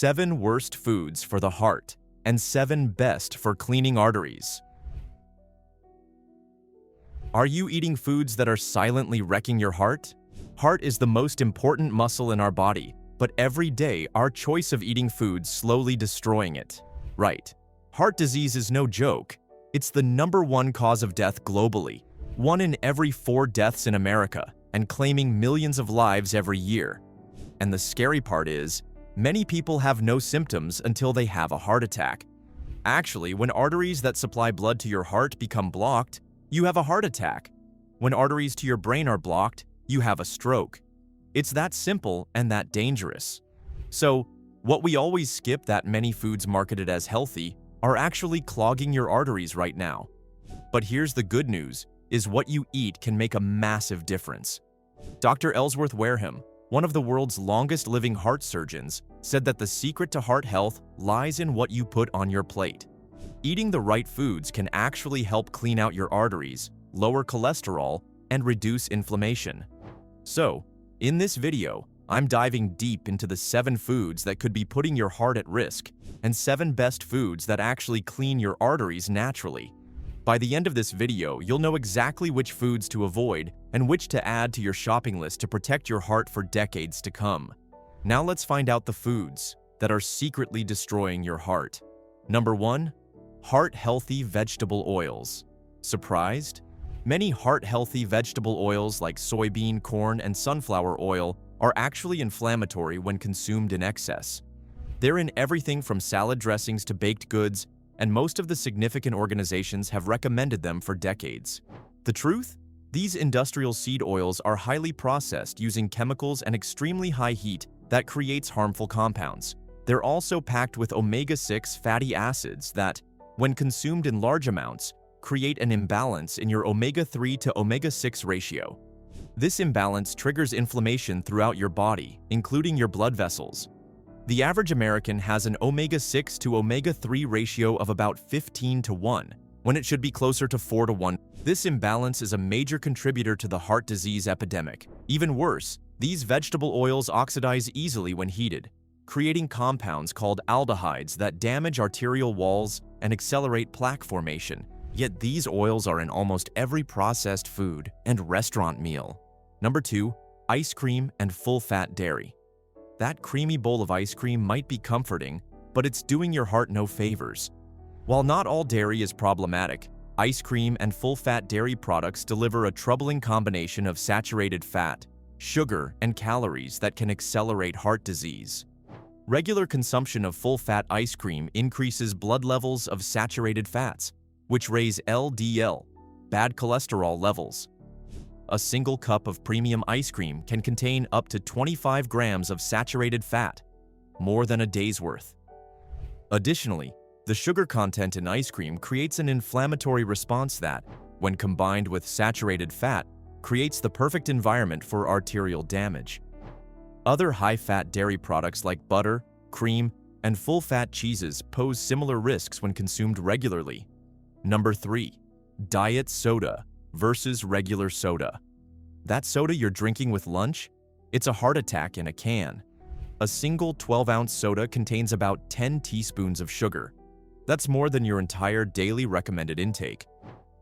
7 worst foods for the heart, and 7 best for cleaning arteries. Are you eating foods that are silently wrecking your heart? Heart is the most important muscle in our body, but every day our choice of eating foods slowly destroying it. Right. Heart disease is no joke. It's the #1 cause of death globally, 1 in every 4 deaths in America, and claiming millions of lives every year. And the scary part is, many people have no symptoms until they have a heart attack. Actually, when arteries that supply blood to your heart become blocked, you have a heart attack. When arteries to your brain are blocked, you have a stroke. It's that simple and that dangerous. So, what we always skip that many foods marketed as healthy are actually clogging your arteries right now. But here's the good news, is what you eat can make a massive difference. Dr. Ellsworth Wareham, one of the world's longest living heart surgeons, said that the secret to heart health lies in what you put on your plate. Eating the right foods can actually help clean out your arteries, lower cholesterol, and reduce inflammation. So, in this video, I'm diving deep into the 7 foods that could be putting your heart at risk, and 7 best foods that actually clean your arteries naturally. By the end of this video, you'll know exactly which foods to avoid and which to add to your shopping list to protect your heart for decades to come. Now let's find out the foods that are secretly destroying your heart. Number 1. Heart-healthy vegetable oils. Surprised? Many heart-healthy vegetable oils like soybean, corn, and sunflower oil are actually inflammatory when consumed in excess. They're in everything from salad dressings to baked goods, and most of the significant organizations have recommended them for decades. The truth? These industrial seed oils are highly processed using chemicals and extremely high heat that creates harmful compounds. They're also packed with omega-6 fatty acids that, when consumed in large amounts, create an imbalance in your omega-3 to omega-6 ratio. This imbalance triggers inflammation throughout your body, including your blood vessels. The average American has an omega-6 to omega-3 ratio of about 15 to 1, when it should be closer to 4 to 1. This imbalance is a major contributor to the heart disease epidemic. Even worse, these vegetable oils oxidize easily when heated, creating compounds called aldehydes that damage arterial walls and accelerate plaque formation. Yet these oils are in almost every processed food and restaurant meal. Number 2. Ice cream and full-fat dairy. That creamy bowl of ice cream might be comforting, but it's doing your heart no favors. While not all dairy is problematic, ice cream and full-fat dairy products deliver a troubling combination of saturated fat, sugar, and calories that can accelerate heart disease. Regular consumption of full-fat ice cream increases blood levels of saturated fats, which raise LDL, bad cholesterol levels. A single cup of premium ice cream can contain up to 25 grams of saturated fat, more than a day's worth. Additionally, the sugar content in ice cream creates an inflammatory response that, when combined with saturated fat, creates the perfect environment for arterial damage. Other high-fat dairy products like butter, cream, and full-fat cheeses pose similar risks when consumed regularly. Number 3. Diet soda versus regular soda. That soda you're drinking with lunch? It's a heart attack in a can. A single 12-ounce soda contains about 10 teaspoons of sugar. That's more than your entire daily recommended intake.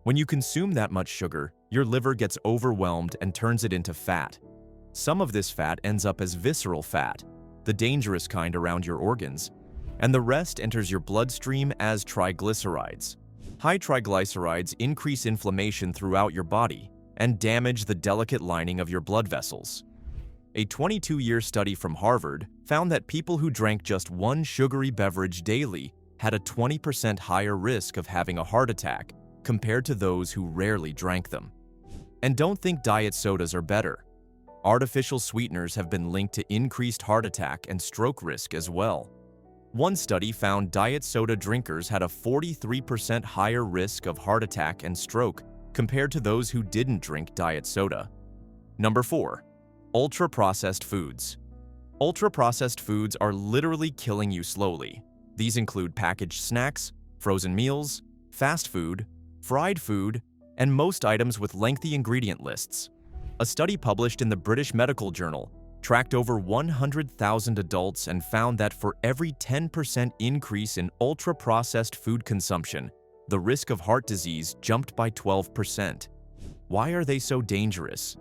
When you consume that much sugar, your liver gets overwhelmed and turns it into fat. Some of this fat ends up as visceral fat, the dangerous kind around your organs, and the rest enters your bloodstream as triglycerides. High triglycerides increase inflammation throughout your body and damage the delicate lining of your blood vessels. A 22-year study from Harvard found that people who drank just one sugary beverage daily had a 20% higher risk of having a heart attack compared to those who rarely drank them. And don't think diet sodas are better. Artificial sweeteners have been linked to increased heart attack and stroke risk as well. One study found diet soda drinkers had a 43% higher risk of heart attack and stroke compared to those who didn't drink diet soda. Number 4. Ultra-processed foods. Ultra-processed foods are literally killing you slowly. These include packaged snacks, frozen meals, fast food, fried food, and most items with lengthy ingredient lists. A study published in the British Medical Journal tracked over 100,000 adults and found that for every 10% increase in ultra-processed food consumption, the risk of heart disease jumped by 12%. Why are they so dangerous?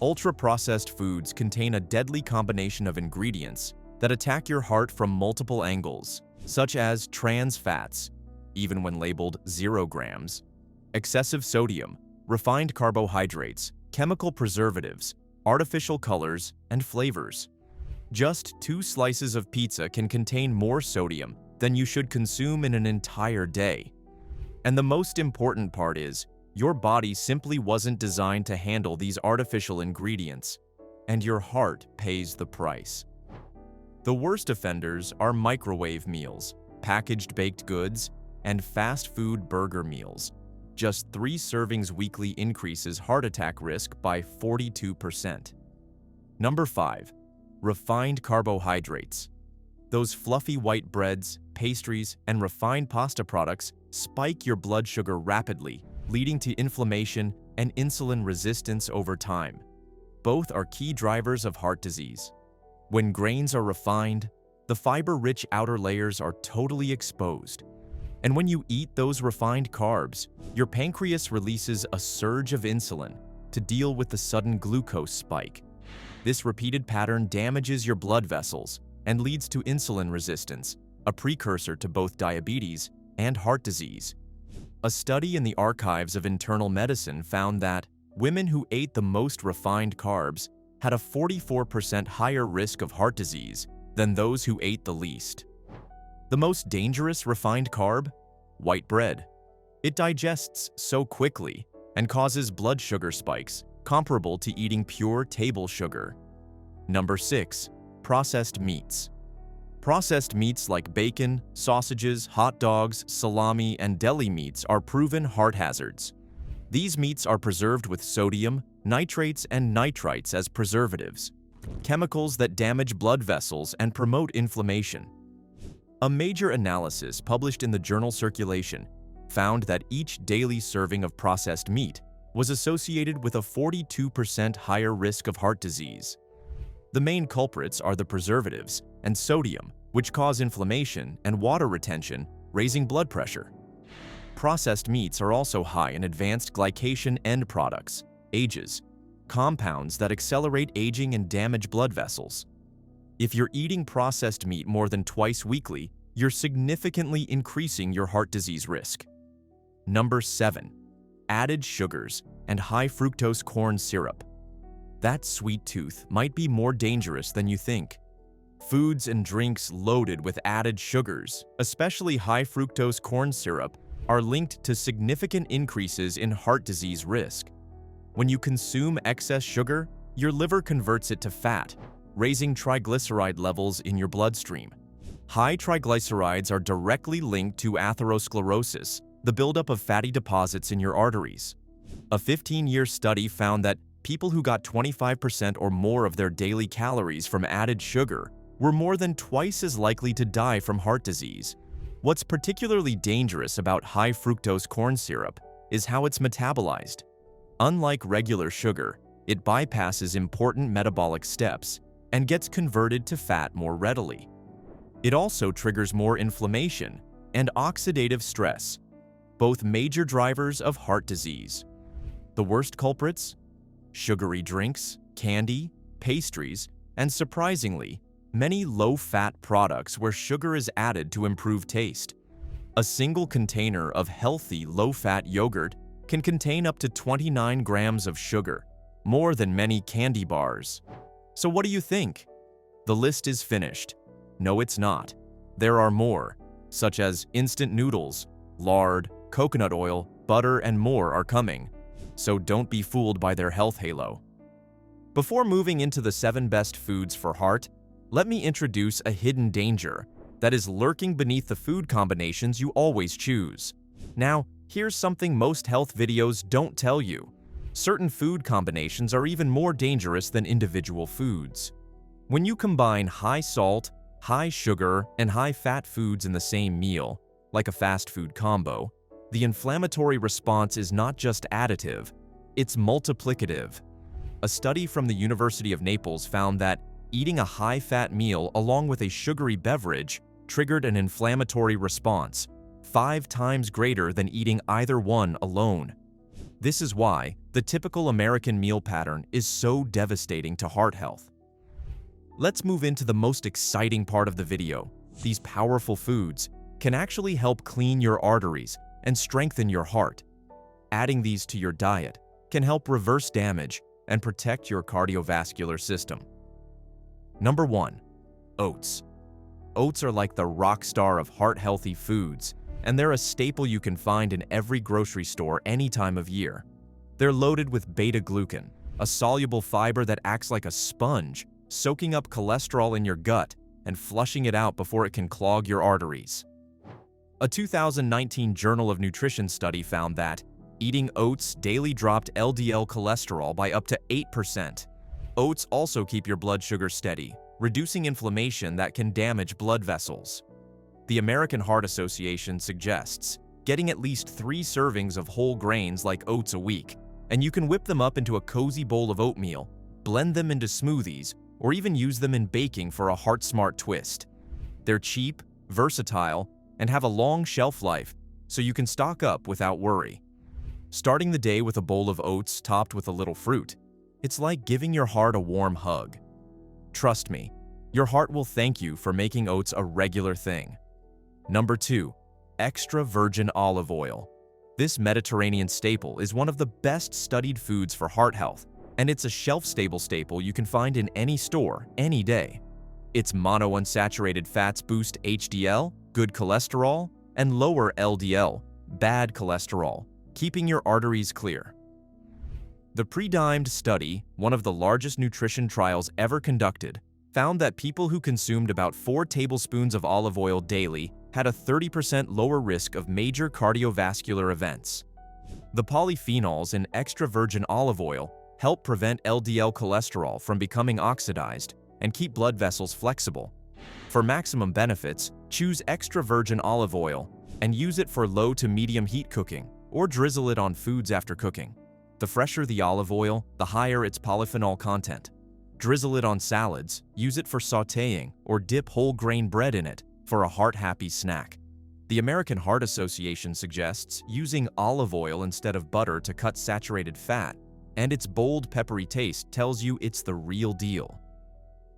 Ultra-processed foods contain a deadly combination of ingredients that attack your heart from multiple angles, such as trans fats, even when labeled 0 grams, excessive sodium, refined carbohydrates, chemical preservatives, artificial colors, and flavors. Just 2 slices of pizza can contain more sodium than you should consume in an entire day. And the most important part is, your body simply wasn't designed to handle these artificial ingredients, and your heart pays the price. The worst offenders are microwave meals, packaged baked goods, and fast food burger meals. Just 3 servings weekly increases heart attack risk by 42%. Number 5. Refined carbohydrates. Those fluffy white breads, pastries, and refined pasta products spike your blood sugar rapidly, leading to inflammation and insulin resistance over time. Both are key drivers of heart disease. When grains are refined, the fiber-rich outer layers are totally exposed. And when you eat those refined carbs, your pancreas releases a surge of insulin to deal with the sudden glucose spike. This repeated pattern damages your blood vessels and leads to insulin resistance, a precursor to both diabetes and heart disease. A study in the Archives of Internal Medicine found that women who ate the most refined carbs had a 44% higher risk of heart disease than those who ate the least. The most dangerous refined carb? White bread. It digests so quickly and causes blood sugar spikes, comparable to eating pure table sugar. Number 6. Processed meats. Processed meats like bacon, sausages, hot dogs, salami, and deli meats are proven heart hazards. These meats are preserved with sodium, nitrates, and nitrites as preservatives, chemicals that damage blood vessels and promote inflammation. A major analysis published in the journal Circulation found that each daily serving of processed meat was associated with a 42% higher risk of heart disease. The main culprits are the preservatives and sodium, which cause inflammation, and water retention, raising blood pressure. Processed meats are also high in advanced glycation end products, AGEs, compounds that accelerate aging and damage blood vessels. If you're eating processed meat more than twice weekly, you're significantly increasing your heart disease risk. Number 7. Added sugars and high fructose corn syrup. That sweet tooth might be more dangerous than you think. Foods and drinks loaded with added sugars, especially high fructose corn syrup, are linked to significant increases in heart disease risk. When you consume excess sugar, your liver converts it to fat, raising triglyceride levels in your bloodstream. High triglycerides are directly linked to atherosclerosis, the buildup of fatty deposits in your arteries. A 15-year study found that people who got 25% or more of their daily calories from added sugar were more than twice as likely to die from heart disease. What's particularly dangerous about high fructose corn syrup is how it's metabolized. Unlike regular sugar, it bypasses important metabolic steps and gets converted to fat more readily. It also triggers more inflammation and oxidative stress, both major drivers of heart disease. The worst culprits? Sugary drinks, candy, pastries, and surprisingly, many low-fat products where sugar is added to improve taste. A single container of healthy low-fat yogurt can contain up to 29 grams of sugar, more than many candy bars. So what do you think? The list is finished. No, it's not. There are more, such as instant noodles, lard, coconut oil, butter, and more are coming. So don't be fooled by their health halo. Before moving into the 7 best foods for heart, let me introduce a hidden danger that is lurking beneath the food combinations you always choose. Now, here's something most health videos don't tell you. Certain food combinations are even more dangerous than individual foods. When you combine high salt, high sugar, and high fat foods in the same meal, like a fast food combo, the inflammatory response is not just additive, it's multiplicative. A study from the University of Naples found that Eating a high-fat meal along with a sugary beverage triggered an inflammatory response, 5 times greater than eating either one alone. This is why the typical American meal pattern is so devastating to heart health. Let's move into the most exciting part of the video. These powerful foods can actually help clean your arteries and strengthen your heart. Adding these to your diet can help reverse damage and protect your cardiovascular system. Number 1. Oats. Oats are like the rock star of heart-healthy foods, and they're a staple you can find in every grocery store any time of year. They're loaded with beta-glucan, a soluble fiber that acts like a sponge, soaking up cholesterol in your gut and flushing it out before it can clog your arteries. A 2019 Journal of Nutrition study found that eating oats daily dropped LDL cholesterol by up to 8%. Oats also keep your blood sugar steady, reducing inflammation that can damage blood vessels. The American Heart Association suggests getting at least 3 servings of whole grains like oats a week, and you can whip them up into a cozy bowl of oatmeal, blend them into smoothies, or even use them in baking for a heart-smart twist. They're cheap, versatile, and have a long shelf life, so you can stock up without worry. Starting the day with a bowl of oats topped with a little fruit, it's like giving your heart a warm hug. Trust me, your heart will thank you for making oats a regular thing. Number 2. Extra virgin olive oil. This Mediterranean staple is one of the best studied foods for heart health, and it's a shelf-stable staple you can find in any store, any day. Its monounsaturated fats boost HDL, good cholesterol, and lower LDL, bad cholesterol, keeping your arteries clear. The pre-dimed study, one of the largest nutrition trials ever conducted, found that people who consumed about 4 tablespoons of olive oil daily had a 30% lower risk of major cardiovascular events. The polyphenols in extra virgin olive oil help prevent LDL cholesterol from becoming oxidized and keep blood vessels flexible. For maximum benefits, choose extra virgin olive oil and use it for low to medium heat cooking or drizzle it on foods after cooking. The fresher the olive oil, the higher its polyphenol content. Drizzle it on salads, use it for sautéing, or dip whole grain bread in it for a heart-happy snack. The American Heart Association suggests using olive oil instead of butter to cut saturated fat, and its bold, peppery taste tells you it's the real deal.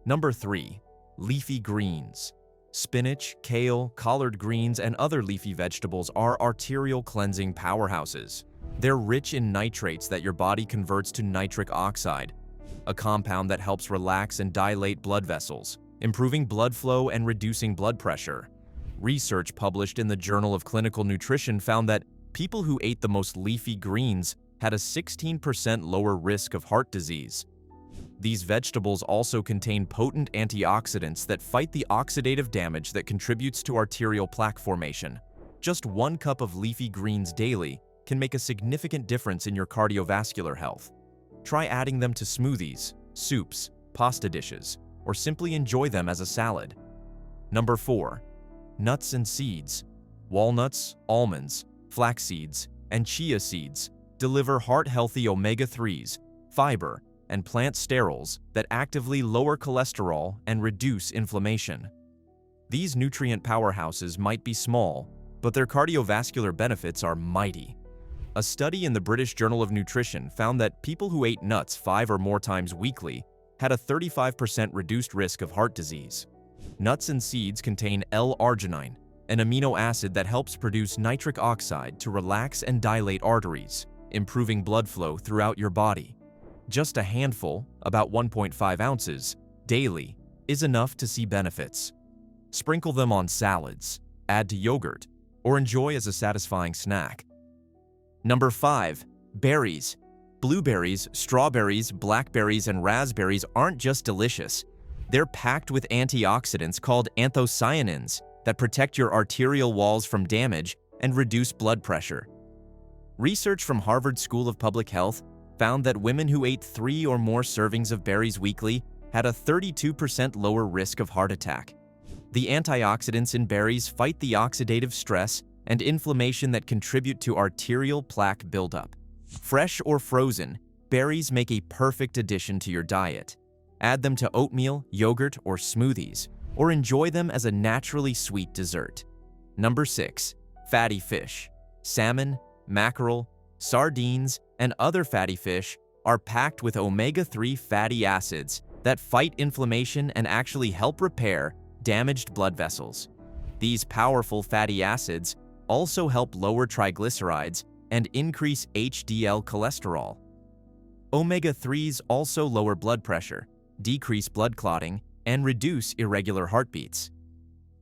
Number 3. Leafy greens. Spinach, kale, collard greens, and other leafy vegetables are arterial cleansing powerhouses. They're rich in nitrates that your body converts to nitric oxide, a compound that helps relax and dilate blood vessels, improving blood flow and reducing blood pressure. Research published in the Journal of Clinical Nutrition found that people who ate the most leafy greens had a 16% lower risk of heart disease. These vegetables also contain potent antioxidants that fight the oxidative damage that contributes to arterial plaque formation. Just 1 cup of leafy greens daily can make a significant difference in your cardiovascular health. Try adding them to smoothies, soups, pasta dishes, or simply enjoy them as a salad. Number 4. Nuts and seeds. Walnuts, almonds, flax seeds, and chia seeds deliver heart-healthy omega-3s, fiber, and plant sterols that actively lower cholesterol and reduce inflammation. These nutrient powerhouses might be small, but their cardiovascular benefits are mighty. A study in the British Journal of Nutrition found that people who ate nuts 5 or more times weekly had a 35% reduced risk of heart disease. Nuts and seeds contain L-arginine, an amino acid that helps produce nitric oxide to relax and dilate arteries, improving blood flow throughout your body. Just a handful, about 1.5 ounces, daily, is enough to see benefits. Sprinkle them on salads, add to yogurt, or enjoy as a satisfying snack. Number 5. Berries. Blueberries, strawberries, blackberries, and raspberries aren't just delicious. They're packed with antioxidants called anthocyanins that protect your arterial walls from damage and reduce blood pressure. Research from Harvard School of Public Health found that women who ate 3 or more servings of berries weekly had a 32% lower risk of heart attack. The antioxidants in berries fight the oxidative stress and inflammation that contribute to arterial plaque buildup. Fresh or frozen, berries make a perfect addition to your diet. Add them to oatmeal, yogurt, or smoothies, or enjoy them as a naturally sweet dessert. Number 6. Fatty fish. Salmon, mackerel, sardines, and other fatty fish are packed with omega-3 fatty acids that fight inflammation and actually help repair damaged blood vessels. These powerful fatty acids also help lower triglycerides and increase HDL cholesterol. Omega-3s also lower blood pressure, decrease blood clotting, and reduce irregular heartbeats.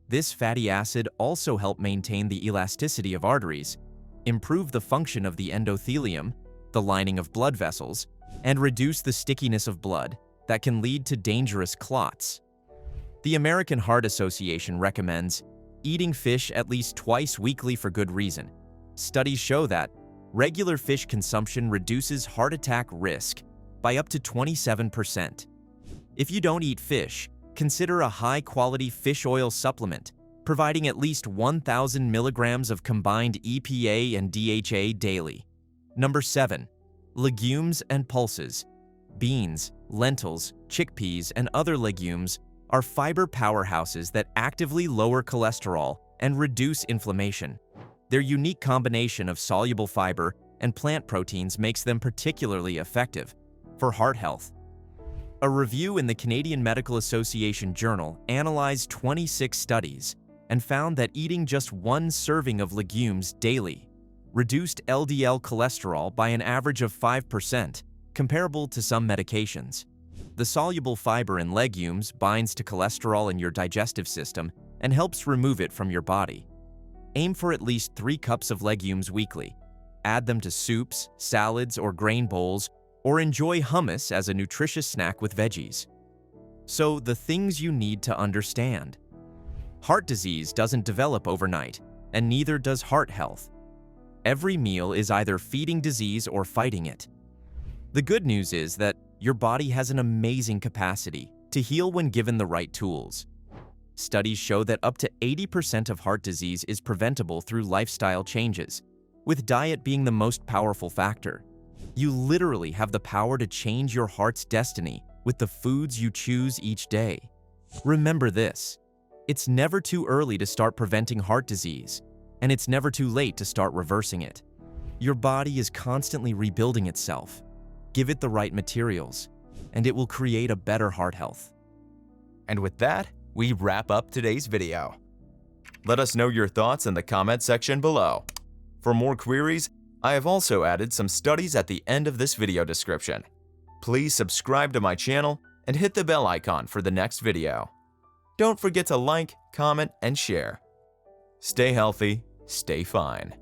This fatty acid also helps maintain the elasticity of arteries, improve the function of the endothelium, the lining of blood vessels, and reduce the stickiness of blood that can lead to dangerous clots. The American Heart Association recommends eating fish at least twice weekly for good reason. Studies show that regular fish consumption reduces heart attack risk by up to 27%. If you don't eat fish, consider a high-quality fish oil supplement, providing at least 1,000 milligrams of combined EPA and DHA daily. Number 7. Legumes and pulses. Beans, lentils, chickpeas, and other legumes are fiber powerhouses that actively lower cholesterol and reduce inflammation. Their unique combination of soluble fiber and plant proteins makes them particularly effective for heart health. A review in the Canadian Medical Association Journal analyzed 26 studies and found that eating just one serving of legumes daily reduced LDL cholesterol by an average of 5%, comparable to some medications. The soluble fiber in legumes binds to cholesterol in your digestive system and helps remove it from your body. Aim for at least 3 cups of legumes weekly. Add them to soups, salads, or grain bowls, or enjoy hummus as a nutritious snack with veggies. So, the things you need to understand. Heart disease doesn't develop overnight, and neither does heart health. Every meal is either feeding disease or fighting it. The good news is that your body has an amazing capacity to heal when given the right tools. Studies show that up to 80% of heart disease is preventable through lifestyle changes, with diet being the most powerful factor. You literally have the power to change your heart's destiny with the foods you choose each day. Remember this: it's never too early to start preventing heart disease, and it's never too late to start reversing it. Your body is constantly rebuilding itself. Give it the right materials, and it will create a better heart health. And with that, we wrap up today's video. Let us know your thoughts in the comment section below. For more queries, I have also added some studies at the end of this video description. Please subscribe to my channel and hit the bell icon for the next video. Don't forget to like, comment, and share. Stay healthy, stay fine.